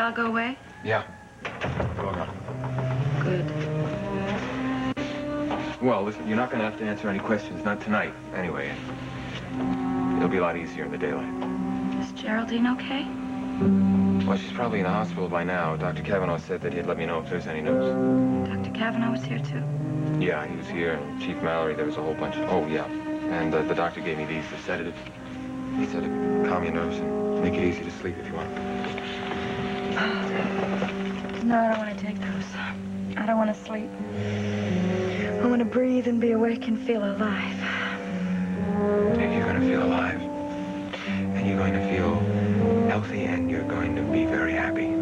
all go away? Yeah. They're all gone. Good. Well, listen, you're not going to have to answer any questions. Not tonight, anyway. It'll be a lot easier in the daylight. Is Geraldine okay? Well, she's probably in the hospital by now. Dr. Kavanaugh said that he'd let me know if there's any news. Dr. Kavanaugh was here, too? Yeah, he was here. And Chief Mallory, there was a whole bunch of... Oh, yeah. And the doctor gave me these, the sedatives. He said to calm your nerves and make it easy to sleep if you want. No, I don't want to take those. I don't want to sleep. I want to breathe and be awake and feel alive. You're going to feel alive. And you're going to feel healthy, and you're going to be very happy.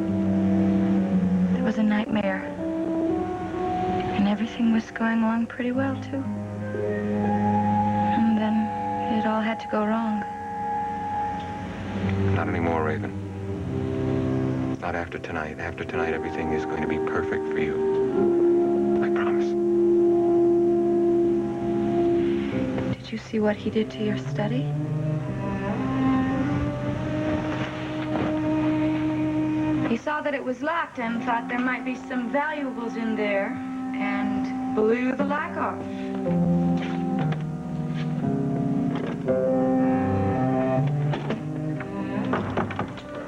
It was a nightmare. And everything was going along pretty well, too. And then it all had to go wrong. Not anymore, Raven. Not after tonight. After tonight, everything is going to be perfect for you. I promise. Did you see what he did to your study? He saw that it was locked and thought there might be some valuables in there and blew the lock off.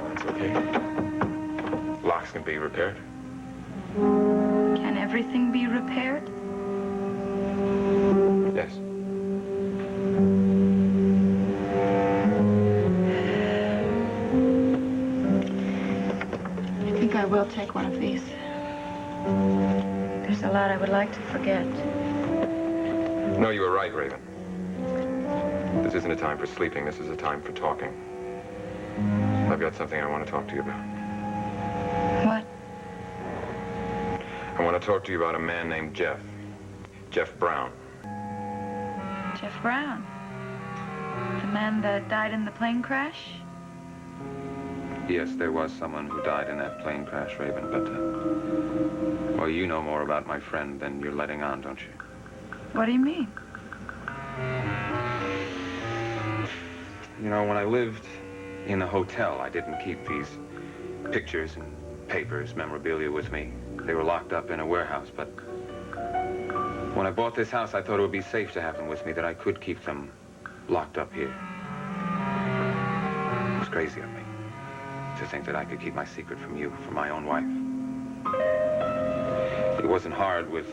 That's okay. Locks can be repaired. Can everything be repaired? Yes. I think I will take one of these. There's a lot I would like to forget. No, you were right, Raven. This isn't a time for sleeping. This is a time for talking. I've got something I want to talk to you about. What? I want to talk to you about a man named Jeff. Jeff Brown. Jeff Brown? The man that died in the plane crash? Yes, there was someone who died in that plane crash, Raven, but, well, you know more about my friend than you're letting on, don't you? What do you mean? You know, when I lived in a hotel, I didn't keep these pictures and papers, memorabilia with me. They were locked up in a warehouse, but when I bought this house, I thought it would be safe to have them with me, that I could keep them locked up here. It was crazy of me to think that I could keep my secret from you, from my own wife. It wasn't hard with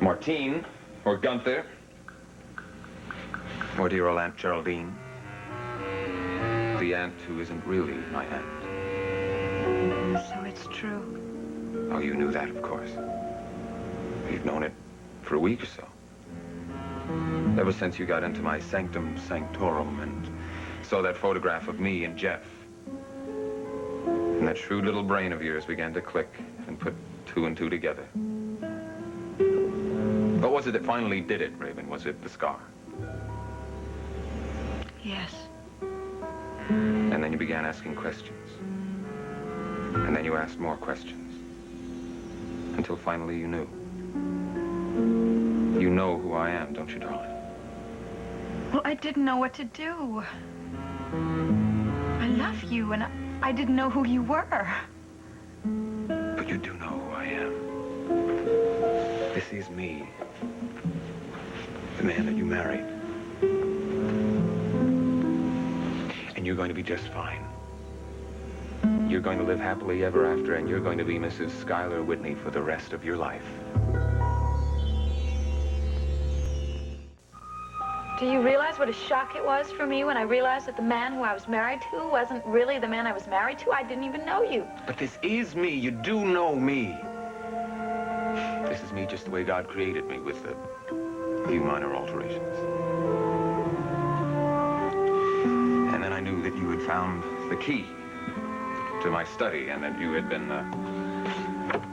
Martine or Gunther or dear old Aunt Geraldine, the aunt who isn't really my aunt. So it's true. Oh, you knew that, of course. You've known it for a week or so. Ever since you got into my sanctum sanctorum and saw that photograph of me and Jeff. And that shrewd little brain of yours began to click and put two and two together. What was it that finally did it, Raven? Was it the scar? Yes. And then you began asking questions. And then you asked more questions. Until finally you knew. You know who I am, don't you, darling? Well, I didn't know what to do. I love you, and I didn't know who you were. But you do know who I am. This is me. The man that you married. And you're going to be just fine. You're going to live happily ever after, and you're going to be Mrs. Schuyler Whitney for the rest of your life. Do you realize what a shock it was for me when I realized that the man who I was married to wasn't really the man I was married to? I didn't even know you. But this is me. You do know me. This is me just the way God created me, with a few minor alterations. And then I knew that you had found the key to my study, and that you had been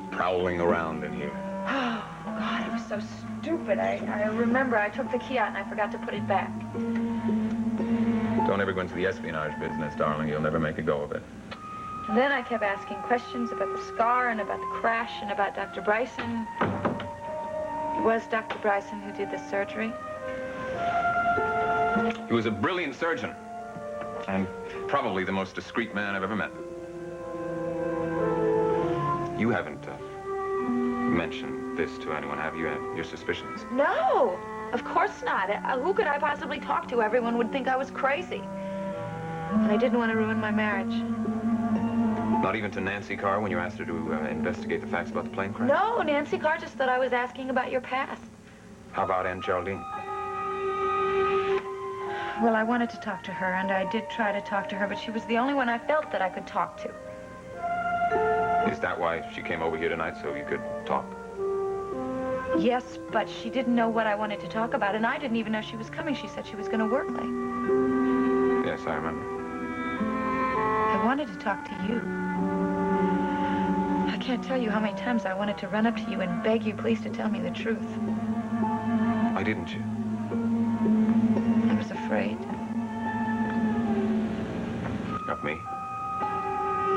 prowling around in here. Oh, God, it was so stupid. I remember I took the key out and I forgot to put it back. Don't ever go into the espionage business, darling. You'll never make a go of it. And then I kept asking questions about the scar and about the crash and about Dr. Bryson. It was Dr. Bryson who did the surgery. He was a brilliant surgeon, and probably the most discreet man I've ever met. You haven't mentioned this to anyone, have you? Your suspicions? No, of course not. Who could I possibly talk to? Everyone would think I was crazy. And I didn't want to ruin my marriage. Not even to Nancy Carr when you asked her to investigate the facts about the plane crash? No, Nancy Carr just thought I was asking about your past. How about Aunt Geraldine? Well, I wanted to talk to her, and I did try to talk to her, but she was the only one I felt that I could talk to. Is that why she came over here tonight, so you could talk? Yes, but she didn't know what I wanted to talk about, and I didn't even know she was coming. She said she was going to work late. Yes, I remember. I wanted to talk to you. I can't tell you how many times I wanted to run up to you and beg you please to tell me the truth. Why didn't you? I was afraid. Of me?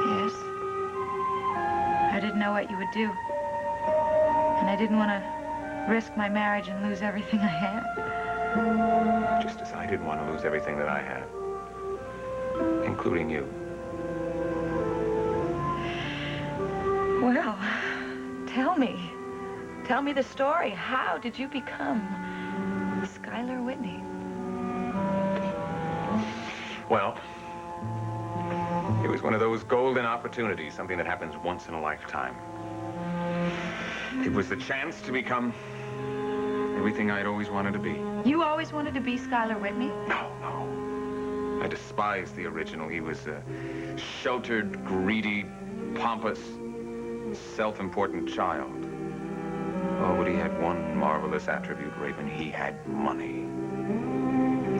Yes. I didn't know what you would do. And I didn't want to risk my marriage and lose everything I had. Just as I didn't want to lose everything that I had. Including you. Well, tell me. Tell me the story. How did you become Schuyler Whitney? Well, it was one of those golden opportunities, something that happens once in a lifetime. It was the chance to become everything I'd always wanted to be. You always wanted to be Schuyler Whitney? No. I despised the original. He was a sheltered, greedy, pompous, self-important child. Oh, but he had one marvelous attribute, Raven. He had money.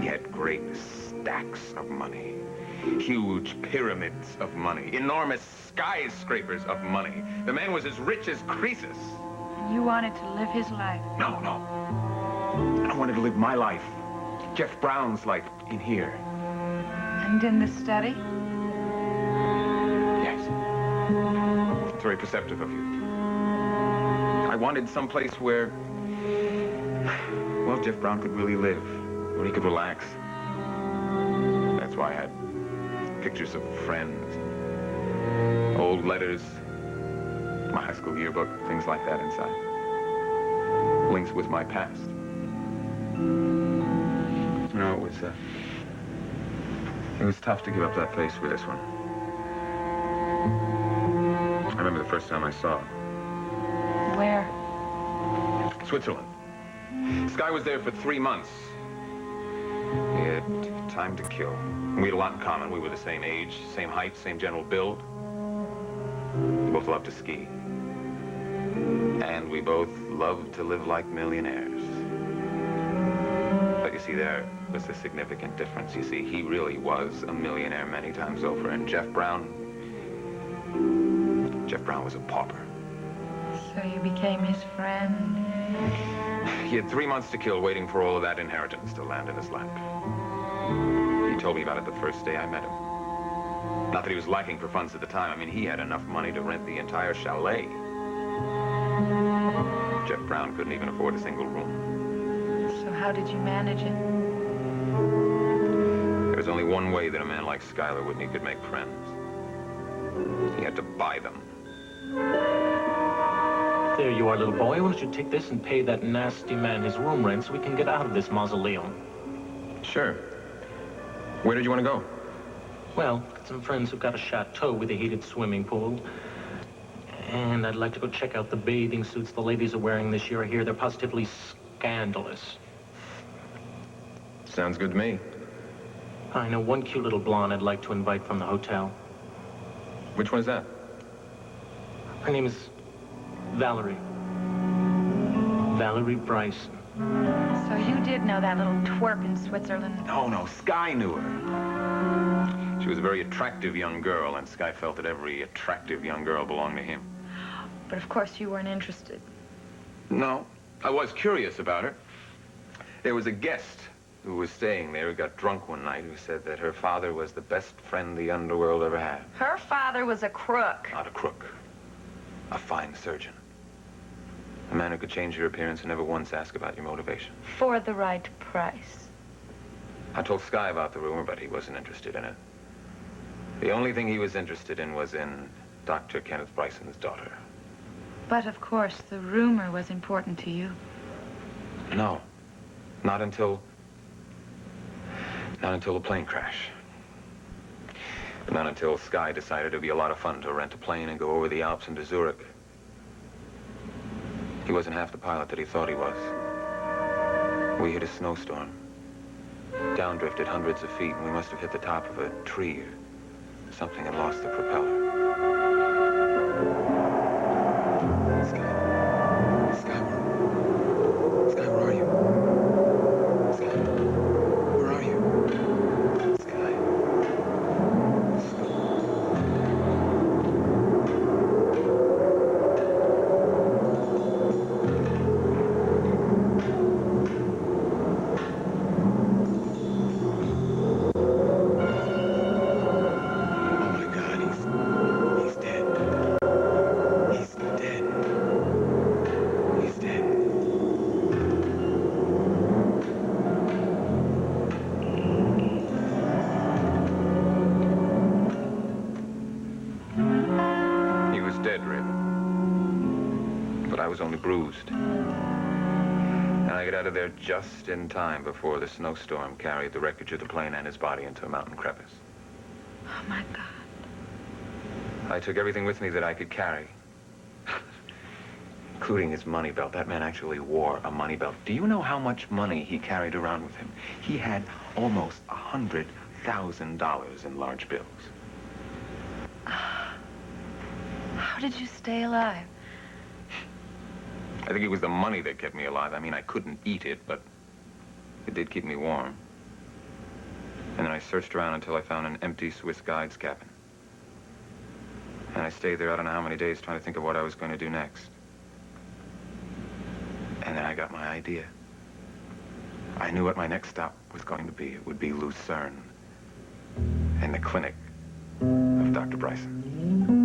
He had great stacks of money. Huge pyramids of money. Enormous skyscrapers of money. The man was as rich as Croesus. You wanted to live his life? No. I wanted to live my life. Jeff Brown's life in here. And in the study? Yes. It's very perceptive of you. I wanted someplace where, well, Jeff Brown could really live, where he could relax. That's why I had pictures of friends, old letters, my high school yearbook, things like that inside. Links with my past. No, it was tough to give up that place for this one. I remember the first time I saw it. Where? Switzerland. Sky was there for 3 months. He had time to kill. We had a lot in common. We were the same age, same height, same general build. We both loved to ski. And we both loved to live like millionaires. But you see, there was a significant difference. You see, he really was a millionaire many times over. And Jeff Brown was a pauper. So you became his friend? He had 3 months to kill waiting for all of that inheritance to land in his lap. He told me about it the first day I met him. Not that he was lacking for funds at the time. I mean, he had enough money to rent the entire chalet. Jeff Brown couldn't even afford a single room. So how did you manage it? There was only one way that a man like Schuyler Whitney could make friends. He had to buy them. There you are, little boy. Why don't you take this and pay that nasty man his room rent so we can get out of this mausoleum? Sure. Where did you want to go? Well, got some friends who've got a chateau with a heated swimming pool. And I'd like to go check out the bathing suits the ladies are wearing this year. I hear they're positively scandalous. Sounds good to me. I know one cute little blonde I'd like to invite from the hotel. Which one is that? Her name is Valerie. Valerie Bryson. So you did know that little twerp in Switzerland? No, Sky knew her. She was a very attractive young girl, and Sky felt that every attractive young girl belonged to him. But of course you weren't interested. No, I was curious about her. There was a guest who was staying there who got drunk one night who said that her father was the best friend the underworld ever had. Her father was a crook. Not a crook. A fine surgeon. A man who could change your appearance and never once ask about your motivation. For the right price. I told Sky about the rumor, but he wasn't interested in it. The only thing he was interested in was in Dr. Kenneth Bryson's daughter. But, of course, the rumor was important to you. No. Not until the plane crash. Not until Sky decided it'd be a lot of fun to rent a plane and go over the Alps into Zurich. He wasn't half the pilot that he thought he was. We hit a snowstorm. Downdrifted hundreds of feet, and we must have hit the top of a tree or something and lost the propeller. Sky, where are you? Sky, where are you? Sky. Oh my God, he's dead. He's dead. He's dead. He was dead, Rib. But I was only bruised. And I got out of there just in time before the snowstorm carried the wreckage of the plane and his body into a mountain crevice. Oh, my God. I took everything with me that I could carry, including his money belt. That man actually wore a money belt. Do you know how much money he carried around with him? He had almost $100,000 in large bills. How did you stay alive? I think it was the money that kept me alive. I mean, I couldn't eat it, but it did keep me warm. And then I searched around until I found an empty Swiss guide's cabin. And I stayed there I don't know how many days trying to think of what I was going to do next. And then I got my idea. I knew what my next stop was going to be. It would be Lucerne and the clinic of Dr. Bryson.